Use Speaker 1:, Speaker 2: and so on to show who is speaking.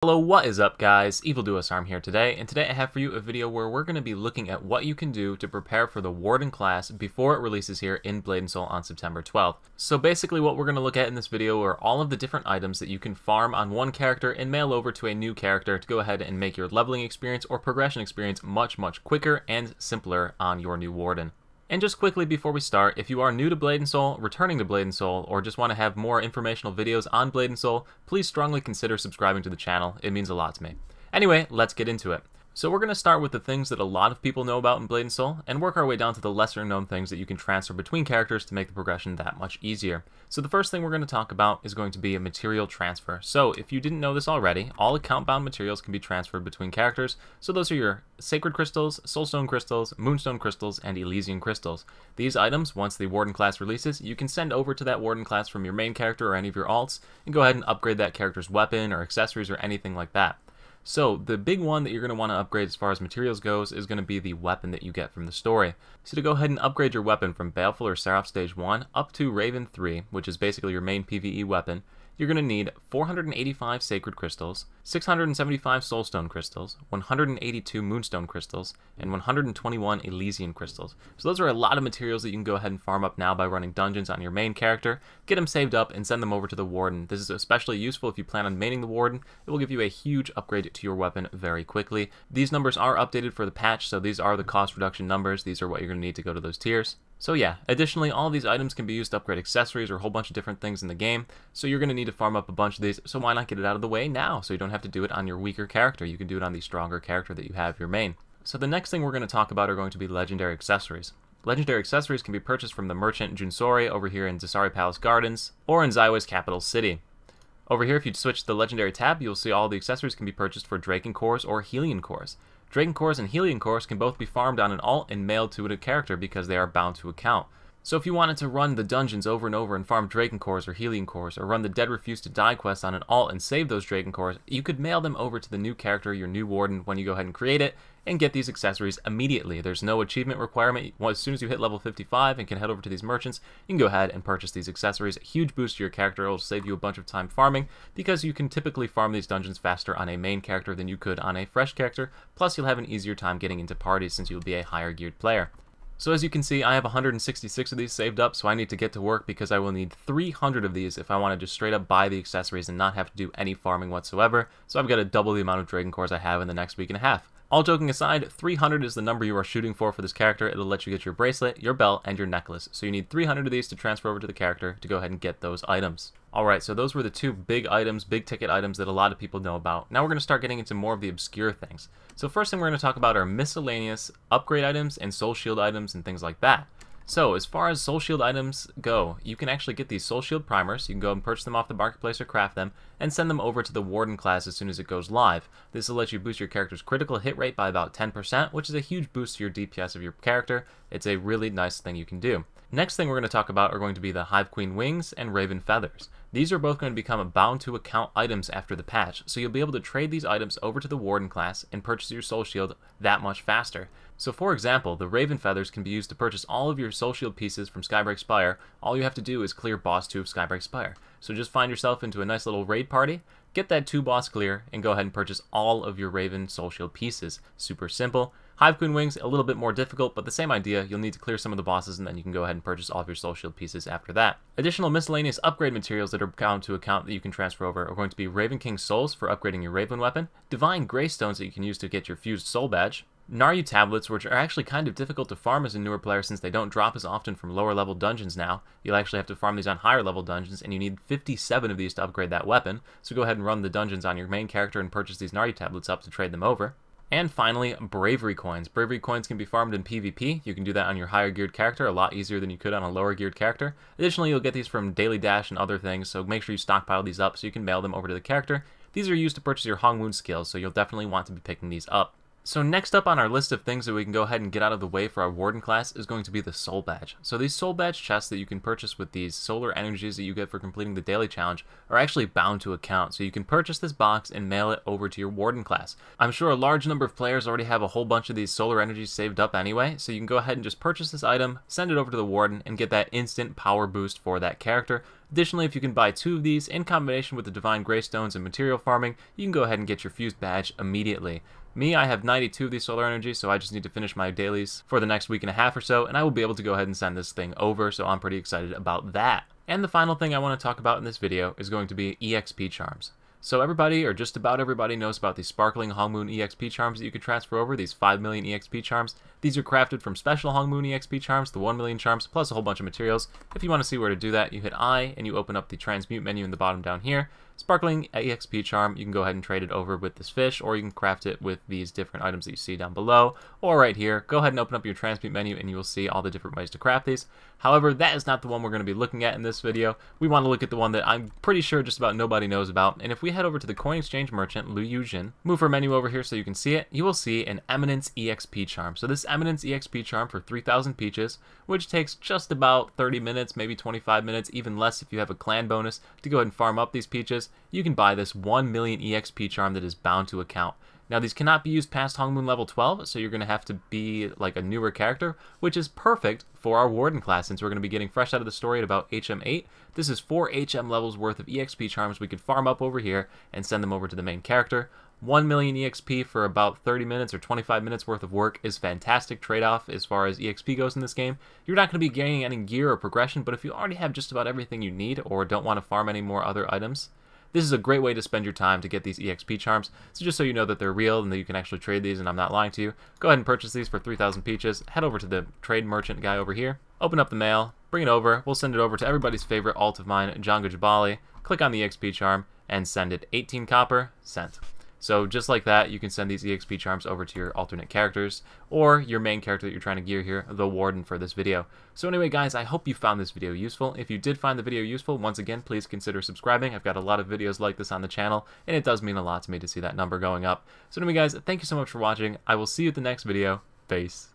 Speaker 1: Hello, what is up guys? Arm here today, and today I have for you a video where we're going to be looking at what you can do to prepare for the Warden class before it releases here in Blade & Soul on September 12th. So basically what we're going to look at in this video are all of the different items that you can farm on one character and mail over to a new character to go ahead and make your leveling experience or progression experience much quicker and simpler on your new Warden. And just quickly before we start, if you are new to Blade & Soul, returning to Blade & Soul, or just want to have more informational videos on Blade & Soul, please strongly consider subscribing to the channel. It means a lot to me. Anyway, let's get into it. So we're going to start with the things that a lot of people know about in Blade & Soul, and work our way down to the lesser known things that you can transfer between characters to make the progression that much easier. So the first thing we're going to talk about is going to be a material transfer. So if you didn't know this already, all account-bound materials can be transferred between characters. So those are your Sacred Crystals, Soulstone Crystals, Moonstone Crystals, and Elysian Crystals. These items, once the Warden class releases, you can send over to that Warden class from your main character or any of your alts, and go ahead and upgrade that character's weapon or accessories or anything like that. So the big one that you're going to want to upgrade as far as materials goes is going to be the weapon that you get from the story. So to go ahead and upgrade your weapon from Baleful or Seraph Stage 1 up to Raven 3, which is basically your main PvE weapon, you're going to need 485 Sacred Crystals, 675 Soulstone Crystals, 182 Moonstone Crystals, and 121 Elysian Crystals. So those are a lot of materials that you can go ahead and farm up now by running dungeons on your main character, get them saved up, and send them over to the Warden. This is especially useful if you plan on maining the Warden. It will give you a huge upgrade to your weapon very quickly. These numbers are updated for the patch, so these are the cost reduction numbers. These are what you're going to need to go to those tiers. So yeah, additionally, all of these items can be used to upgrade accessories or a whole bunch of different things in the game, so you're going to need to farm up a bunch of these, so why not get it out of the way now, so you don't have to do it on your weaker character. You can do it on the stronger character that you have, your main. So the next thing we're going to talk about are going to be legendary accessories. Legendary accessories can be purchased from the merchant Junsori over here in Desari Palace Gardens, or in Zaiwe's capital city. Over here, if you switch to the legendary tab, you'll see all the accessories can be purchased for Draken Cores or Helion Cores. Draken Cores and Helion Cores can both be farmed on an alt and mailed to a character because they are bound to account. So if you wanted to run the dungeons over and over and farm Draken Cores or Helion Cores, or run the Dead Refuse to Die quest on an alt and save those Draken Cores, you could mail them over to the new character, your new Warden, when you go ahead and create it, and get these accessories immediately. There's no achievement requirement. As soon as you hit level 55 and can head over to these merchants, you can go ahead and purchase these accessories. A huge boost to your character. It will save you a bunch of time farming, because you can typically farm these dungeons faster on a main character than you could on a fresh character, plus you'll have an easier time getting into parties since you'll be a higher geared player. So as you can see, I have 166 of these saved up, so I need to get to work because I will need 300 of these if I want to just straight up buy the accessories and not have to do any farming whatsoever. So I've got to double the amount of Dragon Cores I have in the next week and a half. All joking aside, 300 is the number you are shooting for this character. It'll let you get your bracelet, your belt, and your necklace. So you need 300 of these to transfer over to the character to go ahead and get those items. Alright, so those were the two big items, big ticket items that a lot of people know about. Now we're going to start getting into more of the obscure things. So first thing we're going to talk about are miscellaneous upgrade items and soul shield items and things like that. So as far as soul shield items go, you can actually get these soul shield primers. You can go and purchase them off the marketplace or craft them and send them over to the Warden class as soon as it goes live. This will let you boost your character's critical hit rate by about 10%, which is a huge boost to your DPS of your character. It's a really nice thing you can do. Next thing we're going to talk about are going to be the Hive Queen Wings and Raven Feathers. These are both going to become bound to account items after the patch, so you'll be able to trade these items over to the Warden class and purchase your soul shield that much faster. So for example, the Raven Feathers can be used to purchase all of your soul shield pieces from Skybreak Spire. All you have to do is clear boss 2 of Skybreak Spire. So just find yourself into a nice little raid party, get that 2 boss clear, and go ahead and purchase all of your Raven soul shield pieces. Super simple. Hive Queen Wings, a little bit more difficult, but the same idea. You'll need to clear some of the bosses, and then you can go ahead and purchase all of your soul shield pieces after that. Additional miscellaneous upgrade materials that are bound to account that you can transfer over are going to be Raven King Souls for upgrading your Raven weapon, Divine Greystones that you can use to get your Fused Soul Badge, Naryu Tablets, which are actually kind of difficult to farm as a newer player since they don't drop as often from lower level dungeons now. You'll actually have to farm these on higher level dungeons, and you need 57 of these to upgrade that weapon, so go ahead and run the dungeons on your main character and purchase these Naryu Tablets up to trade them over. And finally, Bravery Coins. Bravery Coins can be farmed in PvP. You can do that on your higher geared character a lot easier than you could on a lower geared character. Additionally, you'll get these from Daily Dash and other things, so make sure you stockpile these up so you can mail them over to the character. These are used to purchase your Hong Wound skills, so you'll definitely want to be picking these up. So next up on our list of things that we can go ahead and get out of the way for our Warden class is going to be the Soul Badge. So these Soul Badge chests that you can purchase with these solar energies that you get for completing the daily challenge are actually bound to account. So you can purchase this box and mail it over to your Warden class. I'm sure a large number of players already have a whole bunch of these solar energies saved up anyway, so you can go ahead and just purchase this item, send it over to the Warden, and get that instant power boost for that character. Additionally, if you can buy 2 of these in combination with the Divine Greystones and material farming, you can go ahead and get your fused badge immediately. Me, I have 92 of these solar energy, so I just need to finish my dailies for the next week and a half or so, and I will be able to go ahead and send this thing over, so I'm pretty excited about that. And the final thing I want to talk about in this video is going to be Exp Charms. So everybody, or just about everybody, knows about these sparkling Hongmoon Exp Charms that you can transfer over, these 5 million Exp Charms. These are crafted from special Hongmoon Exp Charms, the 1 million charms, plus a whole bunch of materials. If you want to see where to do that, you hit I, and you open up the transmute menu in the bottom down here. Sparkling Exp Charm, you can go ahead and trade it over with this fish, or you can craft it with these different items that you see down below, or right here. Go ahead and open up your transmute menu, and you will see all the different ways to craft these. However, that is not the one we're going to be looking at in this video. We want to look at the one that I'm pretty sure just about nobody knows about, and if we head over to the coin exchange merchant, Liu Yujin, move our menu over here so you can see it, you will see an Eminence Exp Charm. So this Eminence Exp Charm for 3,000 peaches, which takes just about 30 minutes, maybe 25 minutes, even less if you have a clan bonus, to go ahead and farm up these peaches. You can buy this 1 million Exp Charm that is bound to account. Now, these cannot be used past Hongmoon level 12, so you're going to have to be like a newer character, which is perfect for our Warden class, since we're going to be getting fresh out of the story at about HM8. This is 4 HM levels worth of Exp Charms we could farm up over here and send them over to the main character. 1 million EXP for about 30 minutes or 25 minutes worth of work is fantastic trade-off as far as EXP goes in this game. You're not going to be gaining any gear or progression, but if you already have just about everything you need or don't want to farm any more other items, this is a great way to spend your time to get these EXP Charms. So just so you know that they're real and that you can actually trade these and I'm not lying to you, go ahead and purchase these for 3,000 peaches. Head over to the trade merchant guy over here, open up the mail, bring it over. We'll send it over to everybody's favorite alt of mine, Jonga Jabali. Click on the EXP Charm and send it 18 copper, sent. So just like that, you can send these EXP Charms over to your alternate characters or your main character that you're trying to gear here, the Warden, for this video. So anyway, guys, I hope you found this video useful. If you did find the video useful, once again, please consider subscribing. I've got a lot of videos like this on the channel, and it does mean a lot to me to see that number going up. So anyway, guys, thank you so much for watching. I will see you at the next video. Peace.